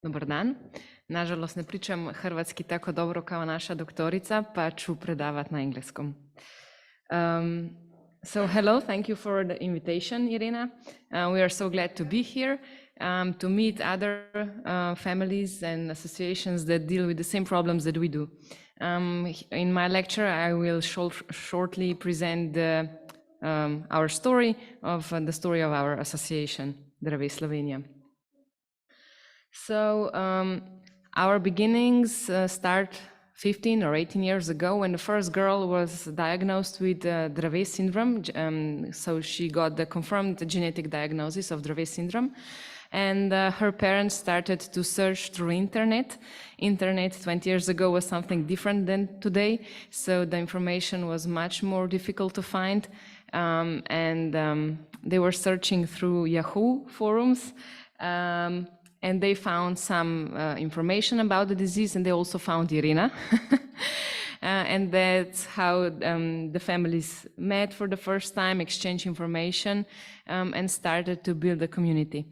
Dobar dan. Nažalost, ne pričam hrvatski tako dobro kao naša doktorica, pa ću predavat na engleskom. So hello, thank you for the invitation, Irina. We are so glad to be here, to meet other families and associations that deal with the same problems that we do. In my lecture, I will shortly present our story of the story of our association, Dravet Slovenia. So our beginnings start 15 or 18 years ago when the first girl was diagnosed with Dravet syndrome. So she got the confirmed genetic diagnosis of Dravet syndrome. And her parents started to search through internet. Internet 20 years ago was something different than today. So the information was much more difficult to find. They were searching through Yahoo forums. And they found some information about the disease, and they also found Irina. And that's how the families met for the first time, exchanged information, and started to build a community.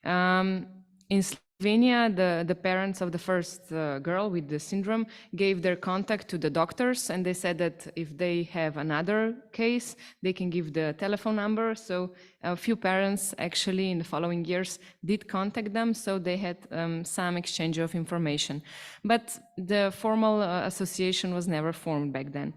In Slovenia, the parents of the first girl with the syndrome gave their contact to the doctors, and they said that if they have another case, they can give the telephone number. So a few parents actually in the following years did contact them, so they had some exchange of information. But the formal association was never formed back then.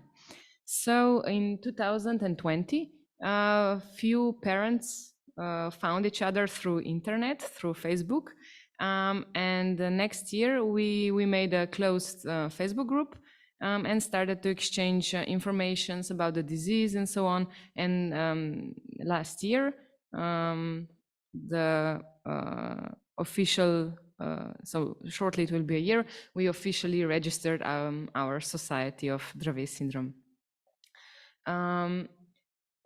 So in 2020, a few parents found each other through internet, through Facebook. And next year, we made a closed Facebook group and started to exchange information about the disease and so on. And last year, the official, so shortly it will be a year, we officially registered our Society of Dravet Syndrome.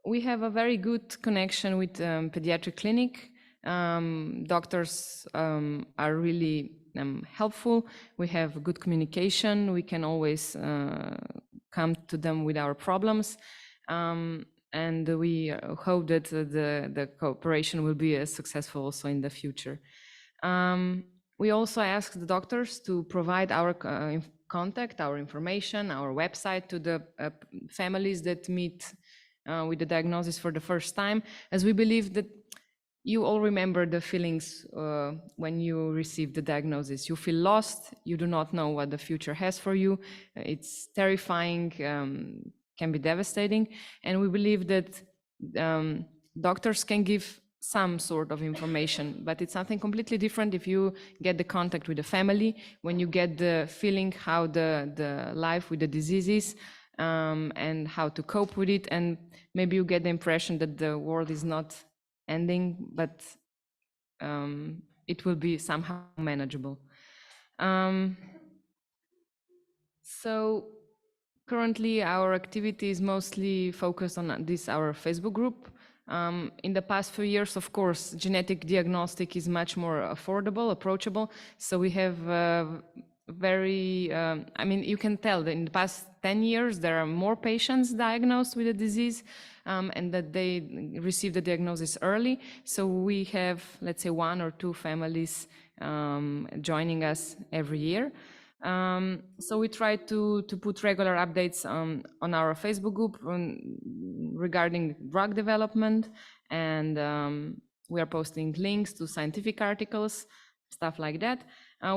We have a very good connection with pediatric clinic. Doctors are really helpful. We have good communication. We can always come to them with our problems. And we hope that the cooperation will be successful also in the future. We also ask the doctors to provide our contact, our information, our website to the families that meet with the diagnosis for the first time, as we believe that you all remember the feelings when you receive the diagnosis. You feel lost, you do not know what the future has for you. It's terrifying, can be devastating. And we believe that doctors can give some sort of information, but it's something completely different if you get the contact with the family, when you get the feeling how the life with the disease is, and how to cope with it. And maybe you get the impression that the world is not ending, but it will be somehow manageable. So currently our activity is mostly focused on this, our Facebook group. In the past few years, of course, genetic diagnostic is much more affordable, approachable. So we have I mean, you can tell that in the past 10 years, there are more patients diagnosed with the disease, and that they receive the diagnosis early. So we have, let's say, 1 or 2 families joining us every year. So we try to put regular updates on our Facebook group regarding drug development, and we are posting links to scientific articles, stuff like that.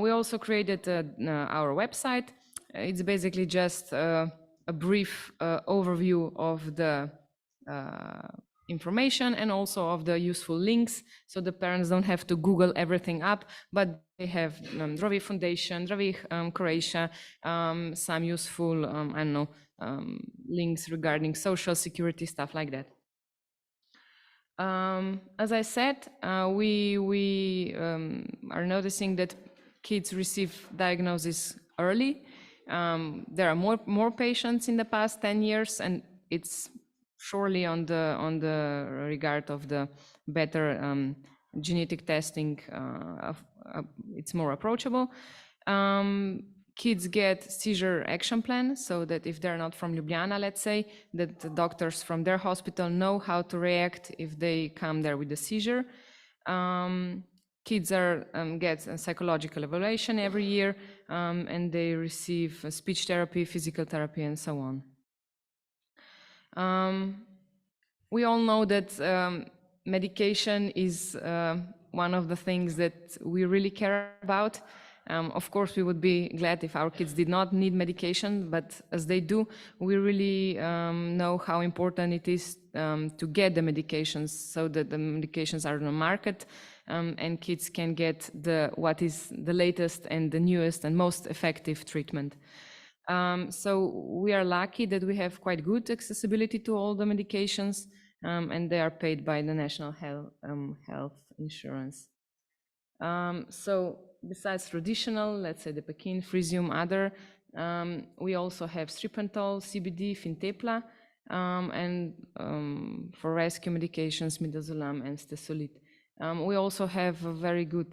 We also created our website. It's basically just a brief overview of the information and also of the useful links, so the parents don't have to Google everything up, but they have Dravet Foundation, Dravet Croatia, some useful, I don't know, links regarding social security, stuff like that. As I said, we are noticing that kids receive diagnosis early. There are more patients in the past 10 years, and it's surely on the regard of the better genetic testing. It's more approachable. Kids get seizure action plan, so that if they're not from Ljubljana, let's say, that the doctors from their hospital know how to react if they come there with a seizure. kids get a psychological evaluation every year, and they receive speech therapy, physical therapy, and so on. We all know that medication is one of the things that we really care about. Of course, we would be glad if our kids did not need medication, but as they do, we really know how important it is to get the medications so that the medications are on the market, and kids can get what is the latest and the newest and most effective treatment. So we are lucky that we have quite good accessibility to all the medications, and they are paid by the National Health Insurance. So besides traditional, let's say the Pekin, Frisium, other, we also have Parental, CBD, Fintepla, and for rescue medications, midazolam and stesolid. We also have a very good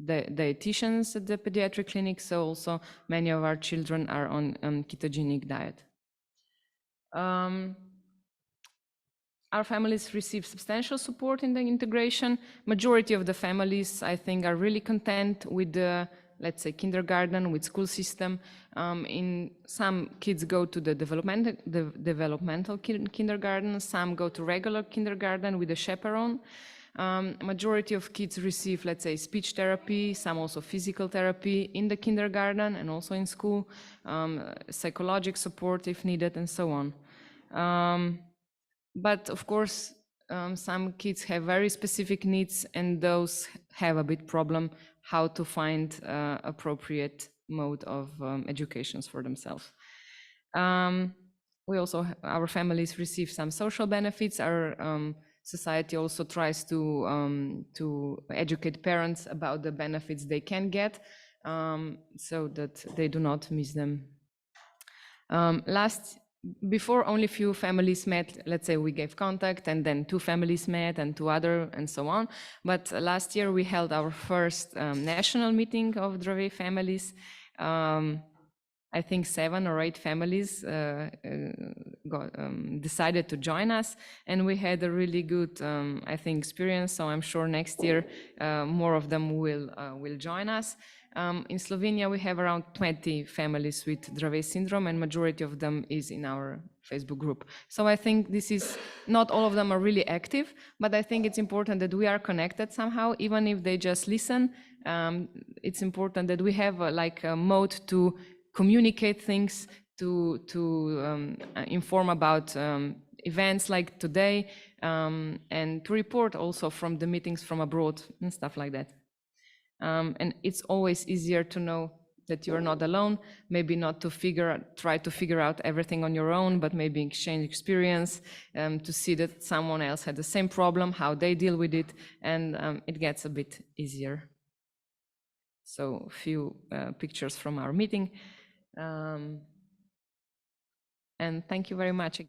dietitians at the pediatric clinic, so also many of our children are on ketogenic diet. Our families receive substantial support in the integration. Majority of the families, I think, are really content with the, let's say, kindergarten, with school system. In some kids go to the developmental kindergarten, some go to regular kindergarten with a chaperone. Majority of kids receive, let's say, speech therapy, some also physical therapy in the kindergarten and also in school, psychological support if needed, and so on. But of course, some kids have very specific needs, and those have a bit problem how to find appropriate mode of educations for themselves. We also, our families receive some social benefits. Our society also tries to educate parents about the benefits they can get, so that they do not miss them. Before, only few families met. Let's say we gave contact, and then 2 families met, and 2 other, and so on. But last year we held our first national meeting of Dravet families. I think 7 or 8 families decided to join us, and we had a really good, I think, experience. So I'm sure next year more of them will join us. In Slovenia, we have around 20 families with Dravet syndrome, and majority of them is in our Facebook group. So I think this is, not all of them are really active, but I think it's important that we are connected somehow, even if they just listen. It's important that we have a mode to communicate things, to inform about events like today, and to report also from the meetings from abroad and stuff like that. And it's always easier to know that you're not alone, maybe not to try to figure out everything on your own, but maybe exchange experience, to see that someone else had the same problem, how they deal with it, and it gets a bit easier. So a few pictures from our meeting. And thank you very much.